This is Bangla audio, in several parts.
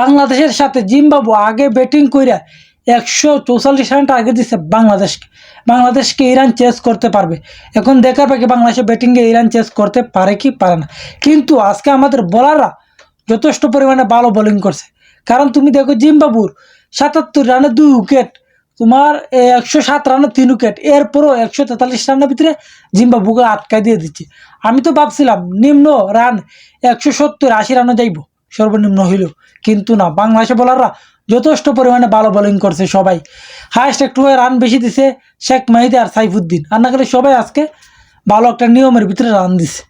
বাংলাদেশের সাথে জিম্বাবুয়ে আগে ব্যাটিং কইরা 144 রান টার্গেট দিচ্ছে বাংলাদেশকে ইরান চেস করতে পারবে। এখন দেখার বাকি বাংলাদেশের ব্যাটিংয়ে ইরান চেস করতে পারে কি পারে না। কিন্তু আজকে আমাদের বোলাররা যথেষ্ট পরিমাণে ভালো বোলিং করছে। কারণ তুমি দেখো জিম্বাবুর 77 রানে 2 উইকেট, তোমার 107 রানে 3 উইকেট, এরপরও 143 রানের ভিতরে জিম্বাবুকে আটকায় দিয়ে দিচ্ছে। আমি তো ভাবছিলাম নিম্ন রান 170-80 রানও যাইব সর্বনিম্ন হইল, কিন্তু না, বাংলাদেশের বোলাররা যথেষ্ট পরিমাণে ভালো বোলিং করছে। সবাই হায়েস্ট একটু রান বেশি দিছে শেখ মাহিদি আর সাইফুদ্দিন, আর না গেলে সবাই আজকে ভালো একটা নিয়মের ভিতরে রান দিছে।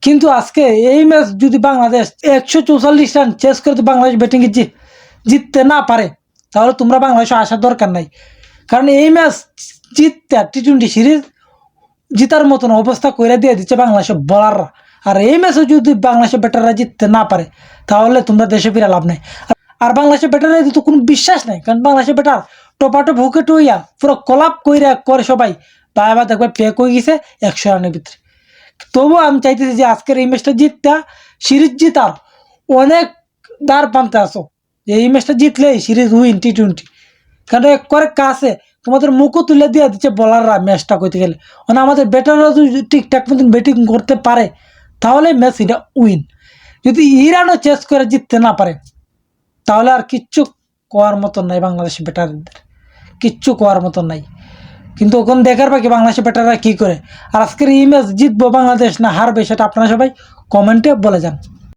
কিন্তু আজকে এই ম্যাচ যদি বাংলাদেশ 144 রান চেস করতে বাংলাদেশ ব্যাটিংয়ে জিততে না পারে, তাহলে তোমরা বাংলাদেশে আসার দরকার নাই। কারণ এই ম্যাচ জিততে টি-20 সিরিজ জিতার মতন অবস্থা করে দিয়ে দিচ্ছে বাংলাদেশের বোলাররা। আর এই ম্যাচে যদি বাংলাদেশের ব্যাটাররা জিততে না পারে, তাহলে তোমরা দেশে ফিরে লাভ নাই। আর বাংলাদেশের ব্যাটাররা তো কোনো বিশ্বাস নাই, কারণ বাংলাদেশের ব্যাটার টপাটপ উইকেট হইয়া পুরো কলাপ করে সবাই বারবার দেখবে প্যাক হয়ে গেছে 100 রানের ভিতরে। তবুও আমি চাইতেছি যে আজকের এই ম্যাচটা জিতটা সিরিজ জিতার অনেক দ্বার পান্তে আসো। এই ম্যাচটা জিতলেই সিরিজ উইন টি-20। কারণ এক করে কাছে তোমাদের মুখও তুলে দিয়ে দিচ্ছে বলাররা ম্যাচটা করতে গেলে। মানে আমাদের ব্যাটাররা যদি ঠিকঠাক মতন ব্যাটিং করতে পারে, তাহলে ম্যাচ এটা উইন। যদি ইরানও চেস করে জিততে না পারে, তাহলে আর কিচ্ছু কোয়ার মতন নাই বাংলাদেশের ব্যাটারদের, কিচ্ছু কোয়ার মতন নাই। কিন্তু ওখান দেখার বাকি বাংলাদেশের ব্যাটাররা কী করে। আর আজকের এই ম্যাচ জিতবো বাংলাদেশ না হারবে, সেটা আপনারা সবাই কমেন্টে বলে যান।